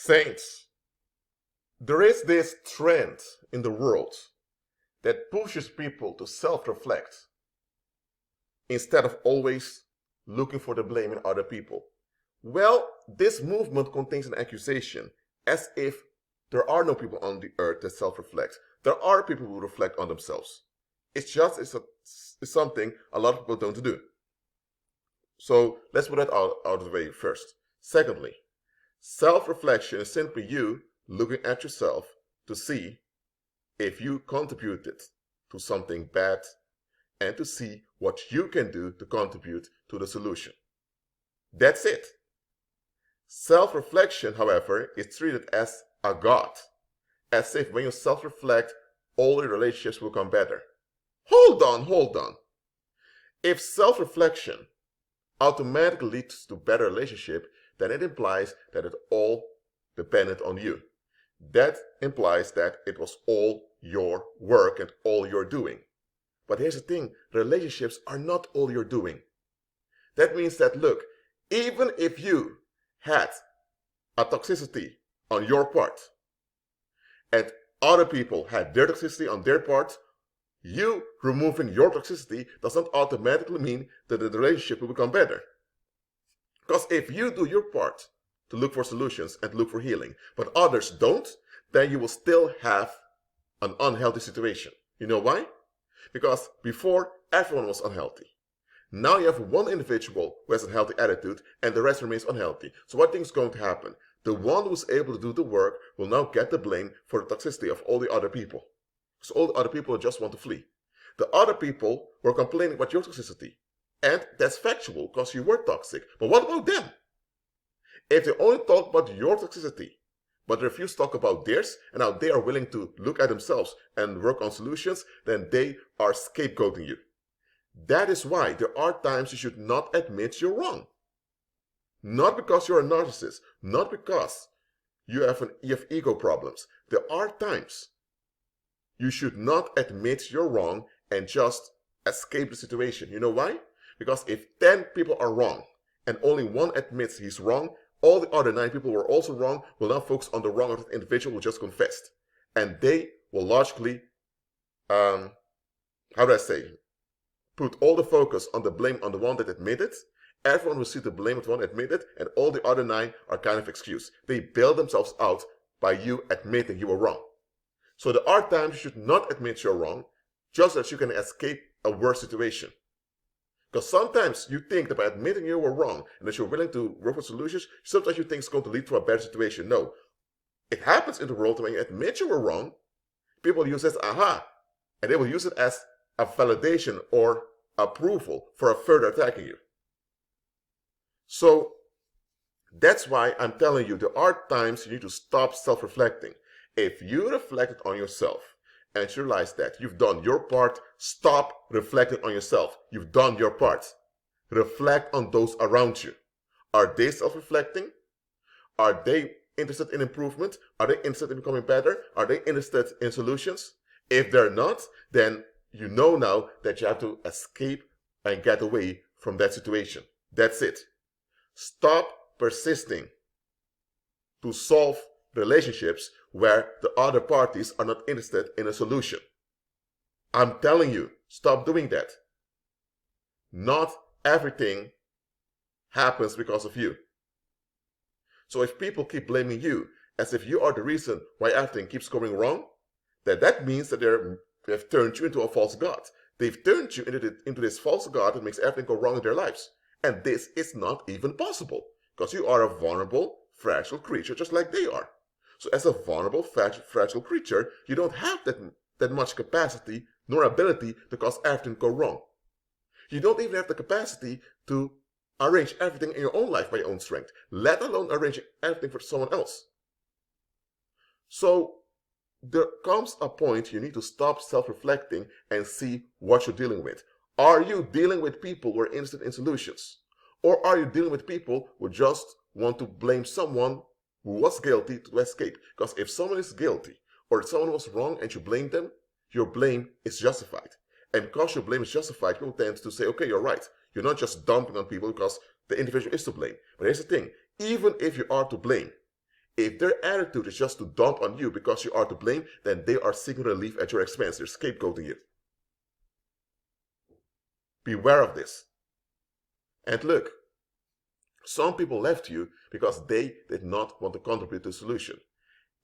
Saints, there is this trend in the world that pushes people to self-reflect instead of always looking for the blame in other people. Well, this movement contains an accusation as if there are no people on the earth that self-reflect. There are people who reflect on themselves. It's something a lot of people don't do. So let's put that out of the way first. Secondly, self-reflection is simply you looking at yourself to see if you contributed to something bad and to see what you can do to contribute to the solution. That's it. Self-reflection, however, is treated as a god, as if when you self-reflect, all your relationships will become better. Hold on. If self-reflection automatically leads to better relationship, then it implies that it all depended on you. That implies that it was all your work and all your doing. But here's the thing, relationships are not all you're doing. That means that, look, even if you had a toxicity on your part and other people had their toxicity on their part, you removing your toxicity does not automatically mean that the relationship will become better. Because if you do your part to look for solutions and look for healing, but others don't, then you will still have an unhealthy situation. You know why? Because before, everyone was unhealthy. Now you have one individual who has a healthy attitude and the rest remains unhealthy. So what thing is going to happen? The one who's able to do the work will now get the blame for the toxicity of all the other people. So all the other people just want to flee. The other people were complaining about your toxicity. And that's factual because you were toxic. But what about them? If they only talk about your toxicity, but refuse to talk about theirs, and now they are willing to look at themselves and work on solutions, then they are scapegoating you. That is why there are times you should not admit you're wrong. Not because you're a narcissist, not because you have ego problems. There are times you should not admit you're wrong and just escape the situation. You know why? Because if 10 people are wrong and only one admits he's wrong, all the other 9 people who are also wrong will now focus on the wrong of the individual who just confessed. And they will logically, put all the focus on the blame on the one that admitted. Everyone will see the blame of the one admitted, and all the other 9 are kind of excuse. They bail themselves out by you admitting you were wrong. So there are times you should not admit you're wrong, just that you can escape a worse situation. Because sometimes you think that by admitting you were wrong and that you're willing to work for solutions, sometimes you think it's going to lead to a better situation. No. It happens in the world when you admit you were wrong, people use it as aha, and they will use it as a validation or approval for a further attacking you. So that's why I'm telling you there are times you need to stop self-reflecting. If you reflected on yourself and you realize that you've done your part, stop reflecting on yourself. You've done your part. Reflect on those around you. Are they self-reflecting? Are they interested in improvement? Are they interested in becoming better? Are they interested in solutions? If they're not, then you know now that you have to escape and get away from that situation. That's it. Stop persisting to solve relationships where the other parties are not interested in a solution. I'm telling you, stop doing that. Not everything happens because of you. So if people keep blaming you as if you are the reason why everything keeps going wrong, then that means that they have turned you into a false god. They've turned you into this false god that makes everything go wrong in their lives. And this is not even possible because you are a vulnerable, fragile creature just like they are. So as a vulnerable, fragile creature, you don't have that much capacity nor ability to cause everything to go wrong. You don't even have the capacity to arrange everything in your own life by your own strength, let alone arranging everything for someone else. So there comes a point you need to stop self-reflecting and see what you're dealing with. Are you dealing with people who are interested in solutions? Or are you dealing with people who just want to blame someone who was guilty to escape? Because if someone is guilty or if someone was wrong and you blame them, your blame is justified. And because your blame is justified, people tend to say, okay, you're right. You're not just dumping on people because the individual is to blame. But here's the thing. Even if you are to blame, If their attitude is just to dump on you because you are to blame, then they are seeking relief at your expense. They're scapegoating you. Beware of this. And look, some people left you because they did not want to contribute to the solution.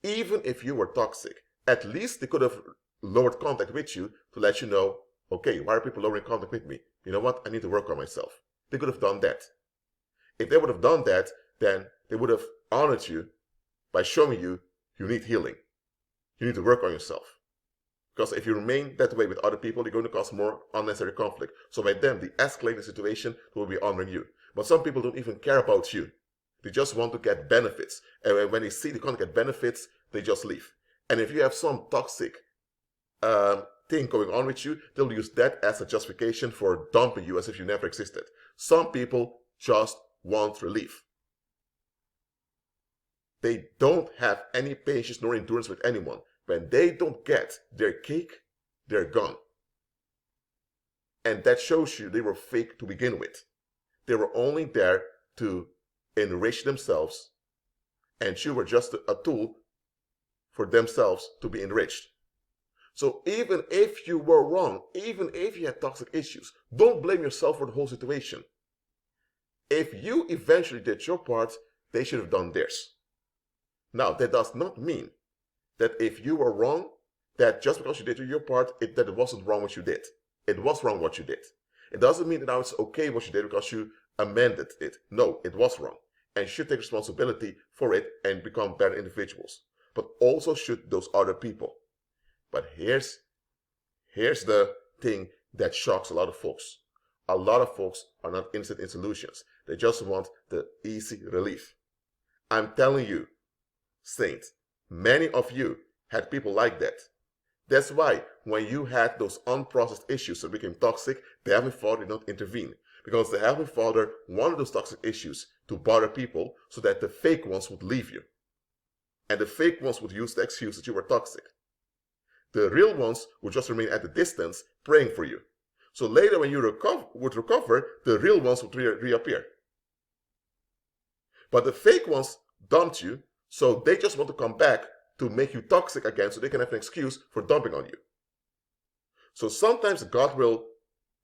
Even if you were toxic, at least they could have lowered contact with you to let you know, okay, why are people lowering contact with me? You know what? I need to work on myself. They could have done that. If they would have done that, then they would have honored you by showing you need healing. You need to work on yourself. Because if you remain that way with other people, you're going to cause more unnecessary conflict. So by them, the escalating situation will be honoring you. But some people don't even care about you. They just want to get benefits. And when they see they can't get benefits, they just leave. And if you have some toxic thing going on with you, they'll use that as a justification for dumping you as if you never existed. Some people just want relief. They don't have any patience nor endurance with anyone. When they don't get their cake, they're gone. And that shows you they were fake to begin with. They were only there to enrich themselves, and you were just a tool for themselves to be enriched. So even if you were wrong, even if you had toxic issues, don't blame yourself for the whole situation. If you eventually did your part, they should have done theirs. Now, that does not mean that if you were wrong, that just because you did your part, that it wasn't wrong what you did. It was wrong what you did. It doesn't mean that now it's okay what you did because you amended it. No, it was wrong. And you should take responsibility for it and become better individuals. But also should those other people. But here's the thing that shocks a lot of folks. A lot of folks are not interested in solutions. They just want the easy relief. I'm telling you, Saint, many of you had people like that. That's why when you had those unprocessed issues that became toxic, the Heavenly Father did not intervene. Because the Heavenly Father wanted those toxic issues to bother people so that the fake ones would leave you. And the fake ones would use the excuse that you were toxic. The real ones would just remain at a distance praying for you. So later when you would recover, the real ones would reappear. But the fake ones dumped you, so they just want to come back to make you toxic again so they can have an excuse for dumping on you. So sometimes God will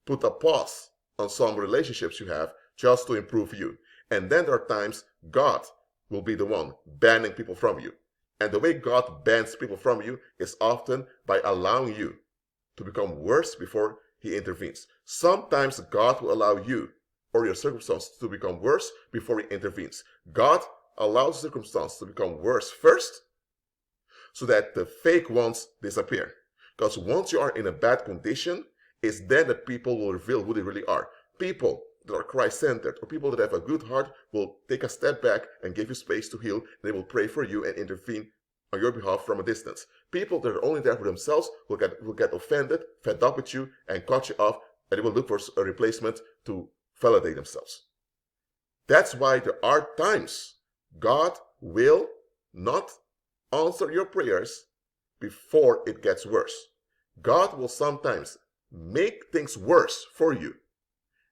put a pause on some relationships you have just to improve you. And then there are times God will be the one banning people from you. And the way God bans people from you is often by allowing you to become worse before He intervenes. Sometimes God will allow you or your circumstances to become worse before He intervenes. God allows circumstances to become worse first so that the fake ones disappear. Because once you are in a bad condition, it's then that people will reveal who they really are. People that are Christ-centered or people that have a good heart will take a step back and give you space to heal. They will pray for you and intervene on your behalf from a distance. People that are only there for themselves will get offended, fed up with you, and cut you off, and they will look for a replacement to validate themselves. That's why there are times God will not answer your prayers before it gets worse. God will sometimes make things worse for you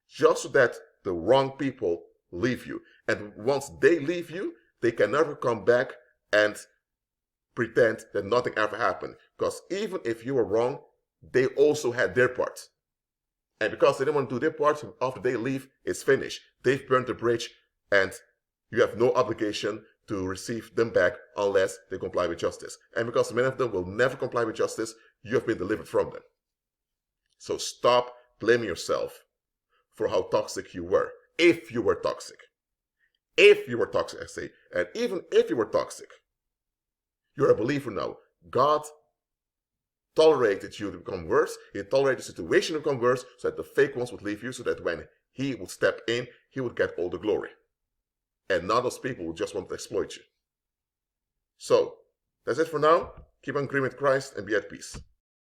just so that the wrong people leave you. And once they leave you, they can never come back and pretend that nothing ever happened. Because even if you were wrong, they also had their part. And because they didn't want to do their part, after they leave, it's finished. They've burned the bridge and you have no obligation to receive them back unless they comply with justice. And because many of them will never comply with justice, you have been delivered from them. So stop blaming yourself for how toxic you were, if you were toxic. If you were toxic, I say, and even if you were toxic, you're a believer now. God tolerated you to become worse. He tolerated the situation to become worse so that the fake ones would leave you, so that when He would step in, He would get all the glory. And not those people who just want to exploit you. So, that's it for now. Keep on agreeing with Christ and be at peace.